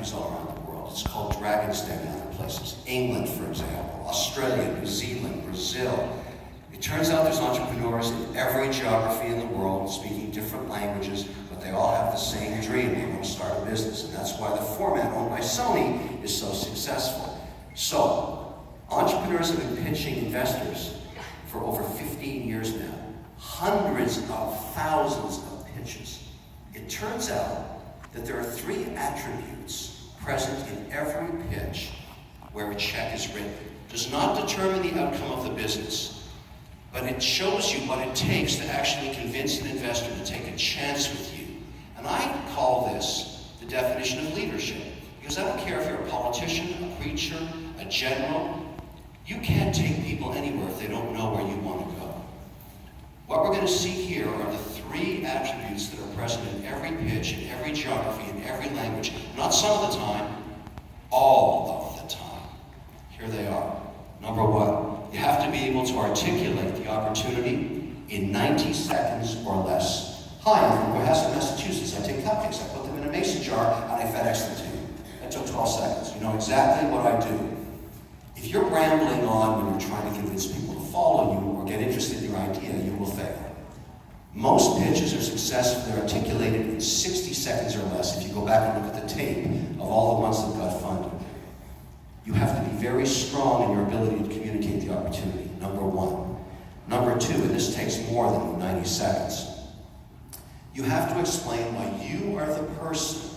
countries all around the world. It's called Dragon's Den in other places. England, for example, Australia, New Zealand, Brazil. It turns out there's entrepreneurs in every geography in the world speaking different languages, but they all have the same dream. They want to start a business, and that's why the format owned by Sony is so successful. So, entrepreneurs have been pitching investors for over 15 years now. Hundreds of thousands of pitches. It turns out that there are 3 attributes present in every pitch where a check is written. It does not determine the outcome of the business, but it shows you what it takes to actually convince an investor to take a chance with you. And I call this the definition of leadership, because I don't care if you're a politician, a preacher, a general, you can't take people anywhere if they don't know where you want to go. What we're going to see here are the 3 attributes that are present in every pitch, in every geography, in every language. Not some of the time, all of the time. Here they are. Number 1, you have to be able to articulate the opportunity in 90 seconds or less. Hi, I'm from Cohasset, Massachusetts. I take cupcakes, I put them in a mason jar, and I FedEx them to you. That took 12 seconds. You know exactly what I do. If you're rambling on when you're trying to convince people to follow you or get interested in your idea, you will fail. Most pitches are successful. They're articulated in 60 seconds or less if you go back and look at the tape of all the ones that got funded. You have to be very strong in your ability to communicate the opportunity, number 1. Number 2, and this takes more than 90 seconds, you have to explain why you are the person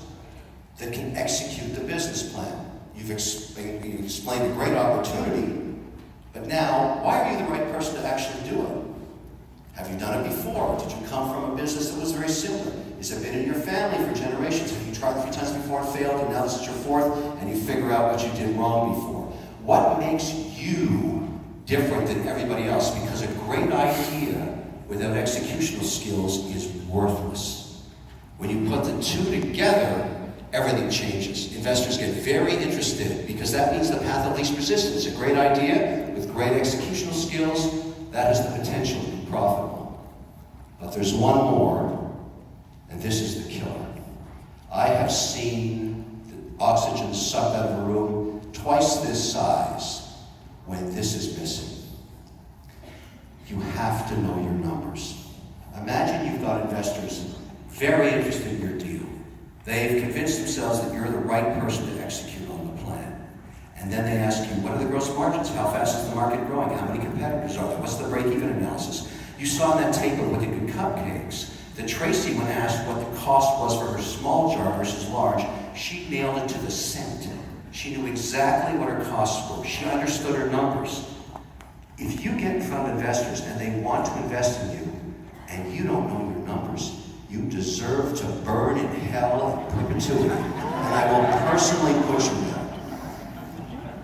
that can execute the business plan. You've explained a great opportunity, but now, why are you the right person to actually do it? Have you done it before? Did you come from a business that was very similar? Has it been in your family for generations? Have you tried 3 times before and failed, and now this is your 4th, and you figure out what you did wrong before? What makes you different than everybody else? Because a great idea without executional skills is worthless. When you put the 2 together, everything changes. Investors get very interested because that means the path of least resistance. A great idea with great executional skills, that has the potential to be profitable. But there's one more, and this is the killer. I have seen the oxygen sucked out of a room twice this size when this is missing. You have to know your numbers. Imagine you've got investors very interested in your deal. They've convinced themselves that you're the right person to execute on the plan. And then they ask you, what are the gross margins? How fast is the market growing? How many competitors are there? What's the break-even analysis? You saw in that tape of Wicked Good Cupcakes that Tracy, when asked what the cost was for her small jar versus large, she nailed it to the cent. She knew exactly what her costs were. She understood her numbers. If you get in front of investors and they want to invest in you, and you don't know your numbers, you deserve to burn in hell in perpetuity, and I will personally put you there.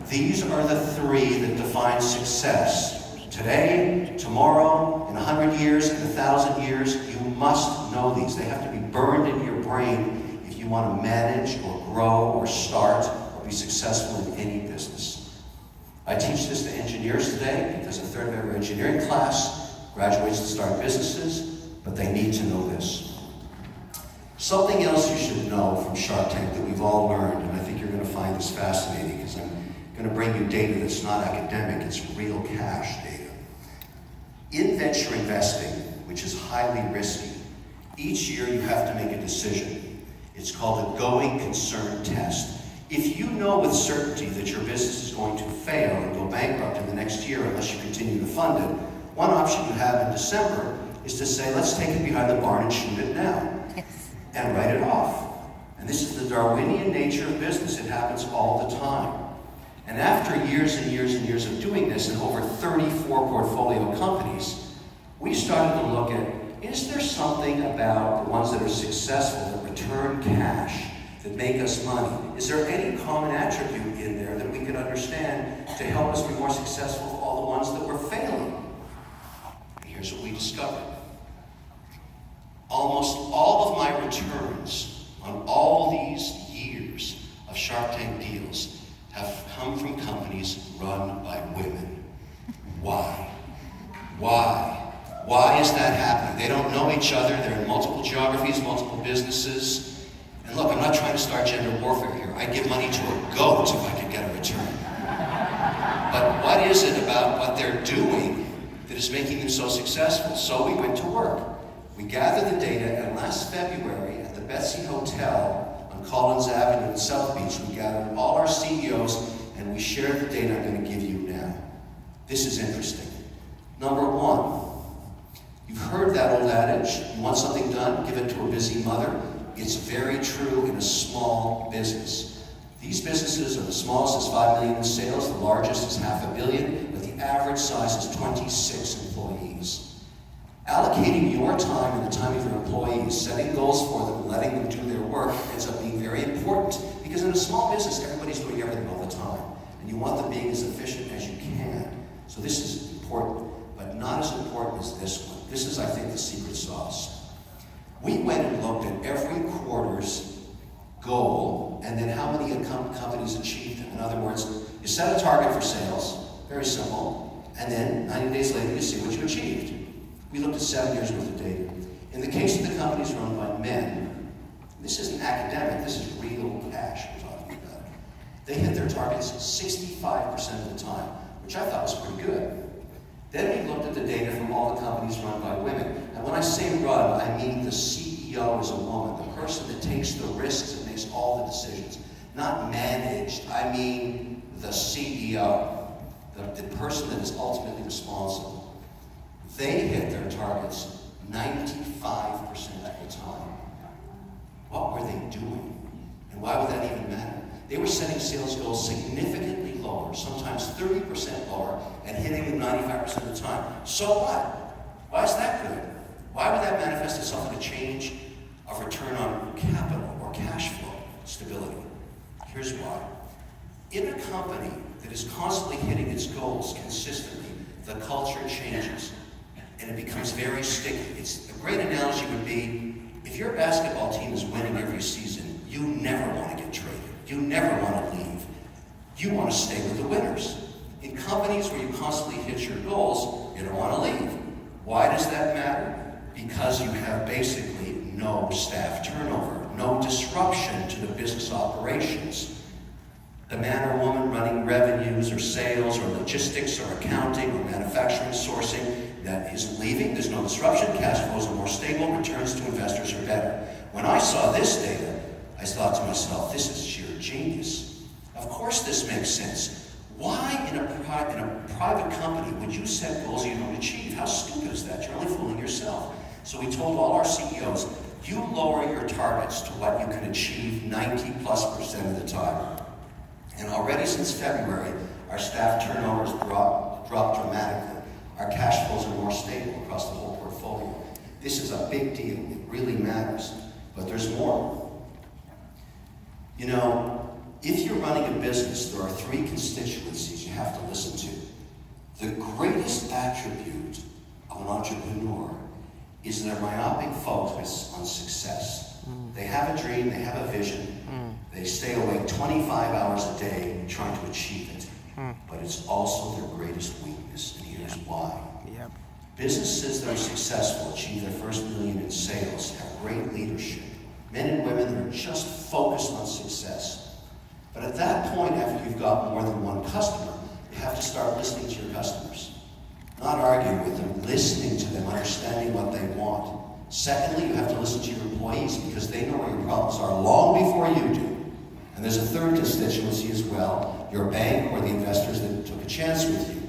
These are the 3 that define success. Today, tomorrow, in 100 years, in 1,000 years, you must know these. They have to be burned into your brain if you want to manage or grow or start or be successful in any business. I teach this to engineers today because 1/3 of every engineering class graduates to start businesses, but they need to know this. Something else you should know from Shark Tank that we've all learned, and I think you're going to find this fascinating, because I'm going to bring you data that's not academic, it's real cash data. In venture investing, which is highly risky, each year you have to make a decision. It's called a going concern test. If you know with certainty that your business is going to fail and go bankrupt in the next year unless you continue to fund it, one option you have in December is to say, let's take it behind the barn and shoot it now. And write it off. And this is the Darwinian nature of business. It happens all the time. And after years and years and years of doing this in over 34 portfolio companies, we started to look at, is there something about the ones that are successful that return cash, that make us money? Is there any common attribute in there that we could understand to help us be more successful for all the ones that were failing? And here's what we discovered. Almost all of my returns on all these years of Shark Tank deals have come from companies run by women. Why? Why is that happening? They don't know each other. They're in multiple geographies, multiple businesses. And look, I'm not trying trying to start gender warfare here. I'd give money to a goat if I could get a return. But what is it about what they're doing that is making them so successful? So we went to work. We gathered the data, and last February at the Betsy Hotel on Collins Avenue in South Beach, we gathered all our CEOs and we shared the data I'm going to give you now. This is interesting. Number one, you've heard that old adage, you want something done, give it to a busy mother. It's very true in a small business. These businesses are the smallest is $5 million in sales, the largest is $500 million, but the average size is 26 employees. Allocating your time and the time of your employees, setting goals for them, letting them do their work ends up being very important, because in a small business, everybody's doing everything all the time, and you want them being as efficient as you can. So this is important, but not as important as this one. This is, I think, the secret sauce. We went and looked at every quarter's goal and then how many companies achieved them. In other words, you set a target for sales, very simple, and then 90 days later you see what you achieved. We looked at 7 years worth of data. In the case of the companies run by men, this isn't academic, this is real cash we're talking about. They hit their targets 65% of the time, which I thought was pretty good. Then we looked at the data from all the companies run by women. And when I say run, I mean the CEO is a woman, the person that takes the risks and makes all the decisions. Not managed, I mean the CEO, the person that is ultimately responsible. They hit their targets 95% of the time. What were they doing? And why would that even matter? They were setting sales goals significantly lower, sometimes 30% lower, and hitting them 95% of the time. So what? Why is that good? Why would that manifest itself in a change of return on capital or cash flow stability? Here's why. In a company that is constantly hitting its goals consistently, the culture changes, and it becomes very sticky. A great analogy would be, if your basketball team is winning every season, you never want to get traded. You never want to leave. You want to stay with the winners. In companies where you constantly hit your goals, you don't want to leave. Why does that matter? Because you have basically no staff turnover, no disruption to the business operations. The man or woman running revenues or sales or logistics or accounting or manufacturing sourcing that is leaving, there's no disruption, cash flows are more stable, returns to investors are better. When I saw this data, I thought to myself, this is sheer genius. Of course this makes sense. Why in a private company would you set goals you don't achieve? How stupid is that? You're only fooling yourself. So we told all our CEOs, you lower your targets to what you can achieve 90+% of the time. And already since February, our staff turnovers dropped dramatically. Our cash flows are more stable across the whole portfolio. This is a big deal. It really matters. But there's more. You know, if you're running a business, there are 3 constituencies you have to listen to. The greatest attribute of an entrepreneur is their myopic focus on success. They have a dream, they have a vision, they stay awake 25 hours a day trying to achieve it. But it's also their greatest weakness, and here's why. Businesses that are successful, achieve their first $1 million in sales, have great leadership. Men and women that are just focused on success. But at that point, after you've got more than one customer, you have to start listening to your customers. Not arguing with them, listening to them, understanding what they want. Secondly, you have to listen to your employees because they know where your problems are long before you do. And there's a third constituency as well, your bank or the investors that took a chance with you.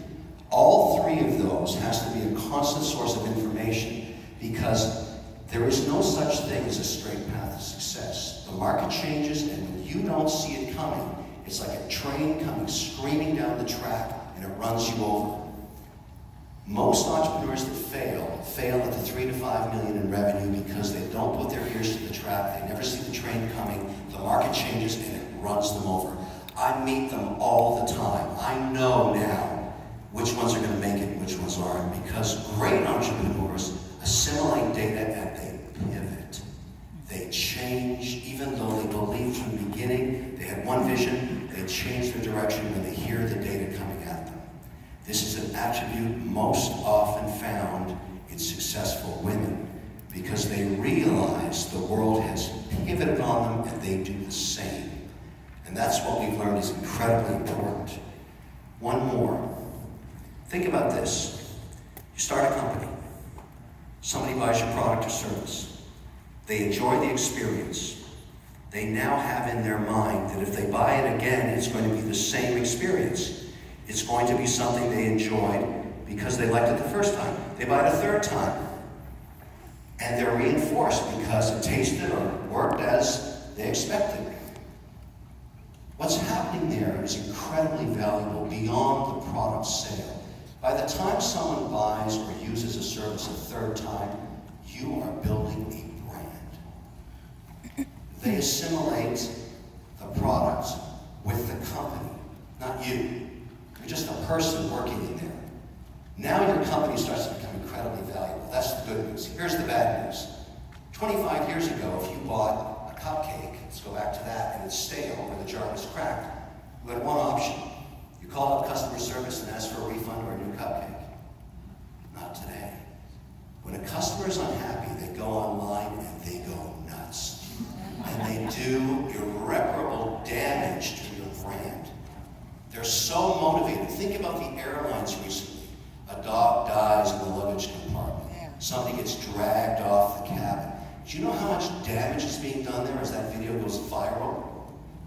All 3 of those has to be a constant source of information because there is no such thing as a straight path to success. The market changes, and when you don't see it coming, it's like a train coming screaming down the track, and it runs you over. Most entrepreneurs that fail at the 3 to 5 million in revenue because they don't put their ears to the track, they never see the train coming, the market changes, and it runs them over. I meet them all the time. I know now which ones are going to make it and which ones aren't, because great entrepreneurs assimilate data and they pivot. They change, even though they believed from the beginning, they had one vision, they change their direction when they hear the data coming at them. This is an attribute most often found in successful women because they realize the world has pivoted on them, and they do the same. And that's what we've learned is incredibly important. One more. Think about this. You start a company. Somebody buys your product or service. They enjoy the experience. They now have in their mind that if they buy it again, it's going to be the same experience. It's going to be something they enjoyed because they liked it the first time. They buy it a third time. And they're reinforced because it tasted or worked as they expected. What's happening there is incredibly valuable beyond the product sale. By the time someone buys or uses a service a third time, you are building a brand. They assimilate the product with the company, not you. You're just a person working in there. Now your company starts to become incredibly valuable. That's the good news. Here's the bad news. 25 years ago, if you bought a cupcake, let's go back to that, and it's stale or the jar was cracked, you had one option. You called up customer service and asked for a refund or a new cupcake. Not today. When a customer is unhappy, they go online and they go nuts. And they do irreparable damage to your brand. They're so motivated. Think about the airlines recently. A dog dies in the luggage compartment. Somebody gets dragged off the cabin. Do you know how much damage is being done there as that video goes viral?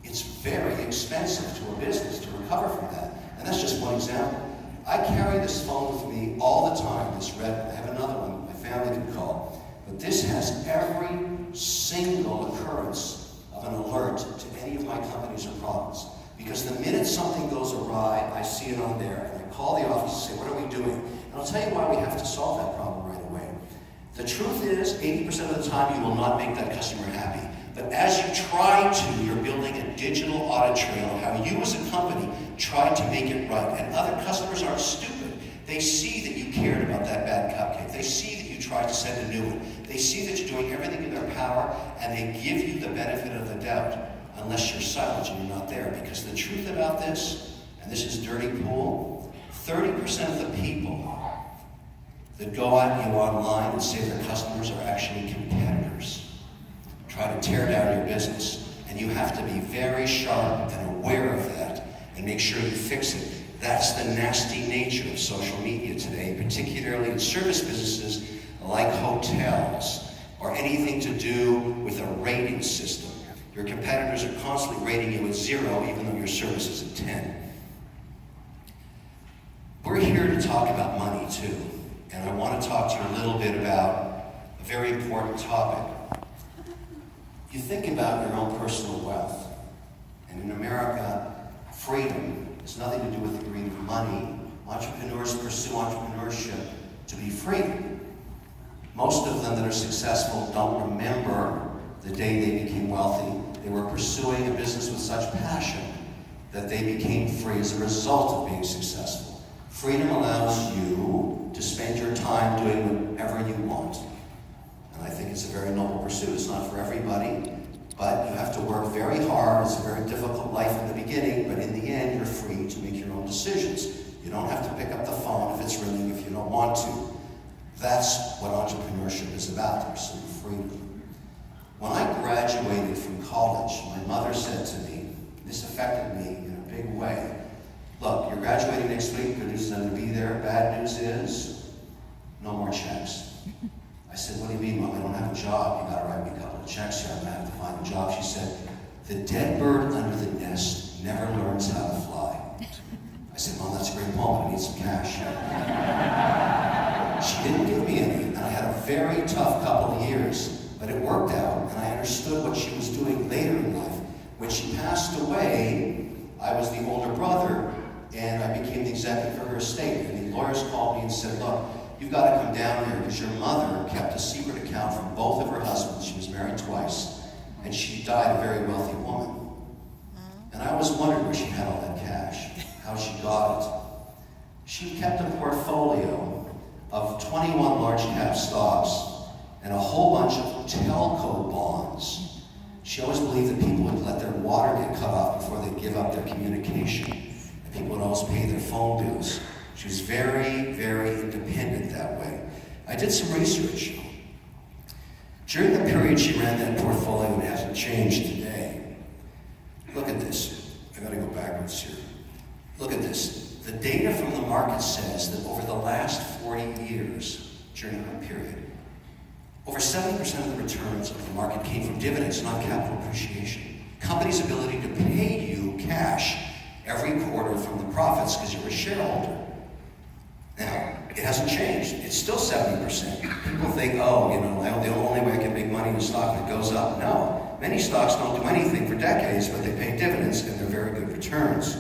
It's very expensive to a business to recover from that. And that's just one example. I carry this phone with me all the time, this red one. I have another one my family can call. But this has every single occurrence of an alert to any of my companies or products. Because the minute something goes awry, I see it on there, and I call the office and say, what are we doing? And I'll tell you why we have to solve that problem right away. The truth is, 80% of the time you will not make that customer happy. But as you try to, you're building a digital audit trail of how you as a company tried to make it right. And other customers aren't stupid. They see that you cared about that bad cupcake. They see that you tried to send a new one. They see that you're doing everything in their power, and they give you the benefit of the doubt, unless you're silent and you're not there. Because the truth about this, and this is dirty pool, 30% of the people that go at you online and say they're customers are actually competitors. Try to tear down your business. And you have to be very sharp and aware of that and make sure you fix it. That's the nasty nature of social media today, particularly in service businesses like hotels or anything to do with a rating system. Your competitors are constantly rating you at 0, even though your service is at 10. We're here to talk about money too, and I want to talk to you a little bit about a very important topic. You think about your own personal wealth, and in America, freedom has nothing to do with the greed of money. Entrepreneurs pursue entrepreneurship to be free. Most of them that are successful don't remember the day they became wealthy. They were pursuing a business with such passion that they became free as a result of being successful. Freedom allows you to spend your time doing whatever you want. And I think it's a very noble pursuit. It's not for everybody, but you have to work very hard. It's a very difficult life in the beginning, but in the end, you're free to make your own decisions. You don't have to pick up the phone if it's ringing if you don't want to. That's what entrepreneurship is about, to pursue freedom. When I graduated from college, my mother said to me, this affected me in a big way. Look, you're graduating next week. Good news is I'm going to be there. Bad news is, no more checks. I said, what do you mean, Mom? I don't have a job. You got to write me a couple of checks here. I'm going to have to find a job. She said, the dead bird under the nest never learns how to fly. I said, Mom, that's a great moment. I need some cash. She didn't give me any, and I had a very tough couple of years. But it worked out, and I understood what she was doing later in life. When she passed away, I was the older brother, and I became the executive for her estate. And the lawyers called me and said, look, you've got to come down here because your mother kept a secret account from both of her husbands. She was married twice, and she died a very wealthy woman. And I always wondered where she had all that cash, how she got it. She kept a portfolio of 21 large cap stocks and a whole bunch of telco bonds. She always believed that people would let their water get cut off before they give up their communication. And people would always pay their phone bills. She was very, very independent that way. I did some research. During the period she ran that portfolio, and it hasn't changed today. Look at this. I gotta go backwards here. Look at this. The data from the market says that over the last 40 years, during her period, over 70% of the returns of the market came from dividends, not capital appreciation. Companies' ability to pay you cash every quarter from the profits because you're a shareholder. Now, it hasn't changed. It's still 70%. People think, oh, the only way I can make money in a stock is it goes up. No. Many stocks don't do anything for decades, but they pay dividends and they're very good returns.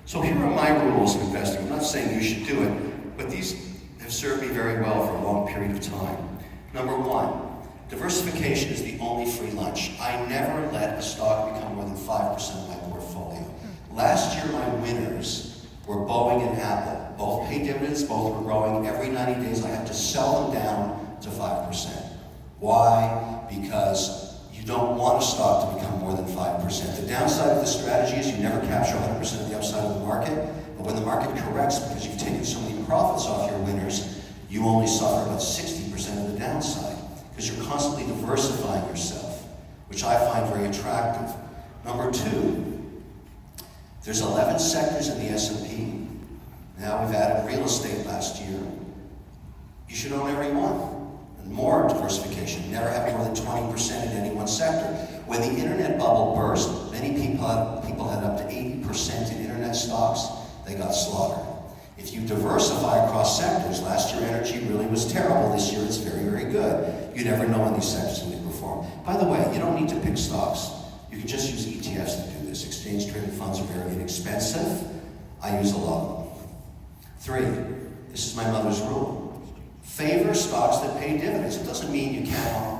So here are my rules of investing. I'm not saying you should do it, but these have served me very well for a long period of time. Number one, diversification is the only free lunch. I never let a stock become more than 5% of my portfolio. Last year, my winners were Boeing and Apple. Both paid dividends, both were growing. Every 90 days, I have to sell them down to 5%. Why? Because you don't want a stock to become more than 5%. The downside of the strategy is you never capture 100% of the upside of the market, but when the market corrects because you've taken so many profits off your winners, you only suffer about 60% of the downside because you're constantly diversifying yourself, which I find very attractive. Number two, there's 11 sectors in the S&P. Now we've added real estate last year. You should own every one. And more diversification. Never have more than 20% in any one sector. When the internet bubble burst, many people had up to 80% in internet stocks. They got slaughtered. If you diversify across sectors, last year energy really was terrible. This year it's very, very good. You never know when these sectors will perform. By the way, you don't need to pick stocks. You can just use ETFs to do this. Exchange-traded funds are very inexpensive. I use a lot of them. 3, this is my mother's rule. Favor stocks that pay dividends. It doesn't mean you can't,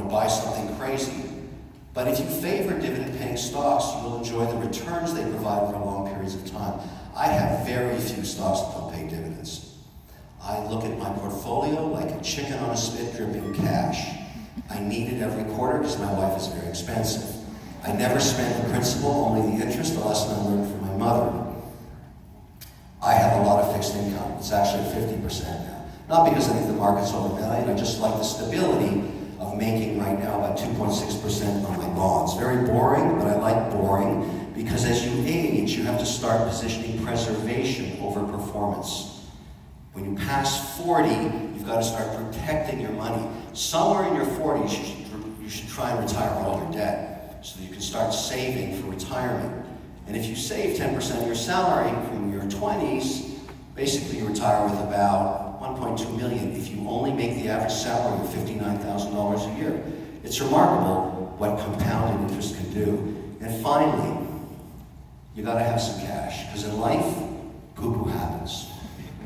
buy something crazy. But if you favor dividend-paying stocks, you will enjoy the returns they provide for long periods of time. I have very few stocks that don't pay dividends. I look at my portfolio like a chicken on a spit dripping cash. I need it every quarter because my wife is very expensive. I never spend the principal, only the interest, a lesson I learned from my mother. I have a lot of fixed income. It's actually 50% now. Not because I think the market's overvalued, I just like the stability of making right now about 2.6% on my bonds. Very boring, but I like boring because as you age, you have to start positioning preservation over performance. When you pass 40, you've got to start protecting your money. Somewhere in your 40s, you should try and retire all your debt so that you can start saving for retirement. And if you save 10% of your salary from your 20s, basically you retire with about $1.2 million if you only make the average salary of $59,000 a year. It's remarkable what compounded interest can do. And finally, you gotta have some cash, because in life, poo-poo happens.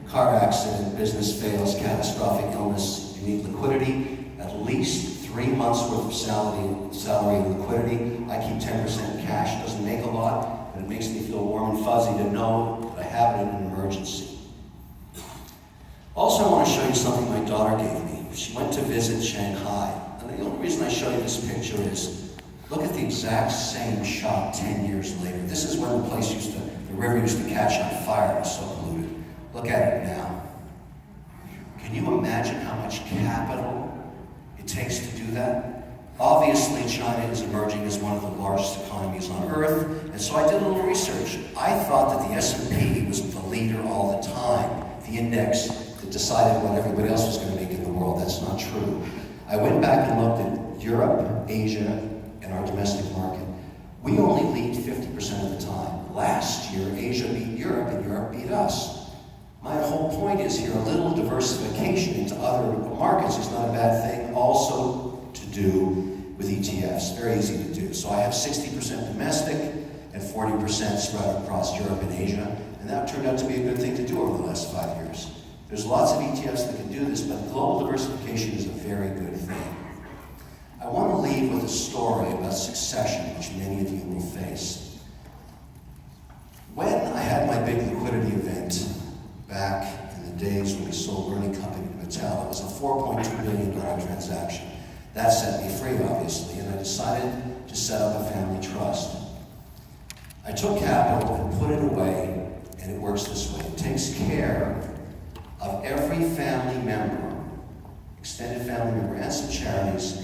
Car accident, business fails, catastrophic illness, you need liquidity, at least 3 months worth of salary and liquidity. I keep 10% cash, it doesn't make a lot, but it makes me feel warm and fuzzy to know that I have it in an emergency. Also, I want to show you something my daughter gave me. She went to visit Shanghai. And the only reason I show you this picture is, look at the exact same shot 10 years later. This is when the river used to catch on fire. It was so polluted. Look at it now. Can you imagine how much capital it takes to do that? Obviously, China is emerging as one of the largest economies on earth, and so I did a little research. I thought that the S&P was the leader all the time, the index that decided what everybody else was going to make in the world. That's not true. I went back and looked at Europe, Asia, and our domestic market. We only lead 50% of the time. Last year, Asia beat Europe, and Europe beat us. My whole point is here, a little diversification into other markets is not a bad thing. Also to do with ETFs, very easy to do. So I have 60% domestic and 40% spread across Europe and Asia, and that turned out to be a good thing to do over the last 5 years. There's lots of ETFs that can do this, but global diversification is a very good thing. I want to leave with a story about succession, which many of you will face. When I had my big liquidity event back in the days when we sold Learning Company to Mattel, it was a $4.2 billion transaction. That set me free, obviously, and I decided to set up a family trust. I took capital and put it away, and it works this way. It takes care of every family member, extended family member, and some charities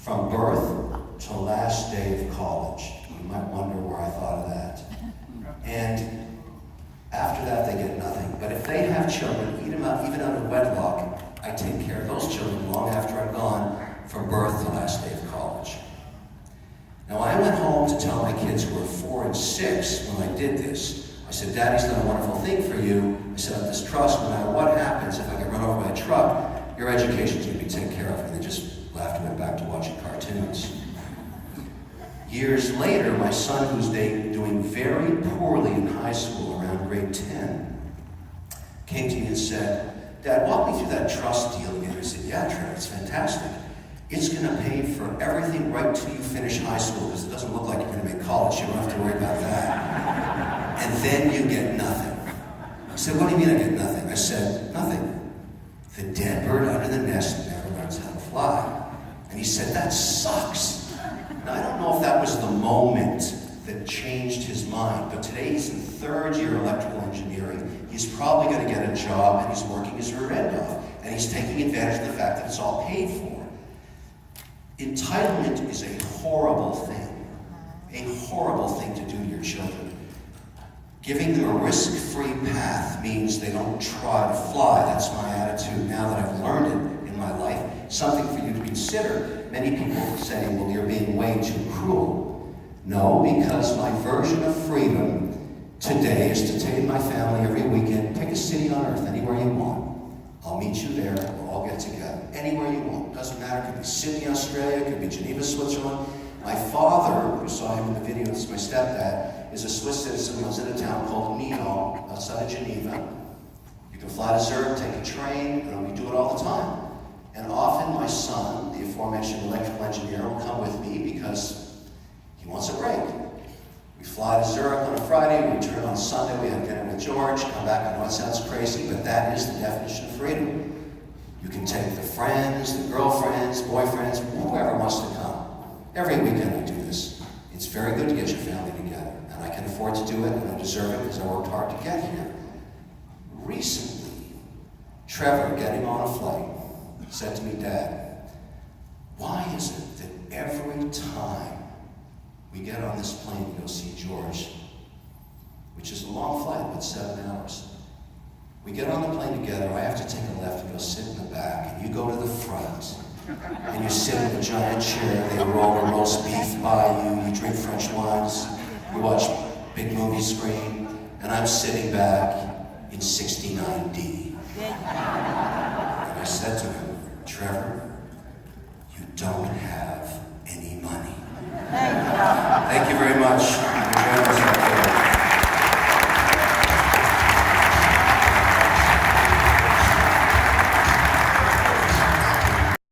from birth to last day of college. You might wonder where I thought of that. And after that, they get nothing. But if they have children, even out of wedlock, I take care of those children long after I'm gone, from birth to last day of college. Now, I went home to tell my kids who were 4 and 6 when I did this. I said, Daddy's done a wonderful thing for you. I said, I have this trust, no matter what happens, if I get run over by a truck, your education's going to be taken care of. And they just laughed and went back to watching cartoons. Years later, my son, who's doing very poorly in high school, around grade 10, came to me and said, Dad, walk me through that trust deal again. I said, yeah, Trevor, it's fantastic. It's going to pay for everything right till you finish high school, because it doesn't look like you're going to make college. You don't have to worry about that. And then you get nothing. He said, what do you mean I get nothing? I said, nothing. The dead bird under the nest never learns how to fly. And he said, that sucks. Now, I don't know if that was the moment that changed his mind, but today he's in 3rd year electrical engineering. He's probably going to get a job, and he's working his rear end off. And he's taking advantage of the fact that it's all paid for. Entitlement is a horrible thing. A horrible thing to do to your children. Giving them a risk-free path means they don't try to fly. That's my attitude now that I've learned it in my life. Something for you to consider. Many people say, well, you're being way too cruel. No, because my version of freedom today is to take my family every weekend, pick a city on earth, anywhere you want. I'll meet you there, we'll all get together. Anywhere you want. Doesn't matter, it could be Sydney, Australia, it could be Geneva, Switzerland. My father, you saw him in the video, this is my stepdad, is a Swiss citizen who lives in a town called Nyon, outside of Geneva. You can fly to Zurich, take a train, and we do it all the time. And often my son, the aforementioned electrical engineer, will come with me because he wants a break. We fly to Zurich on a Friday, we return on Sunday, we have dinner with George, come back. I know it sounds crazy, but that is the definition of freedom. You can take the friends, the girlfriends, boyfriends, whoever wants to come. Every weekend I do this. It's very good to get your family together, and I can afford to do it, and I deserve it because I worked hard to get here. Recently, Trevor, getting on a flight, said to me, Dad, why is it that every time we get on this plane to go see George, which is a long flight, about 7 hours, we get on the plane together, I have to take a left and go sit in the back, and you go to the front, and you sit in a giant chair, they roll a roast beef by you, you drink French wines, you watch big movie screen, and I'm sitting back in 69D. And I said to him, Trevor, you don't have any money. Thank you very much.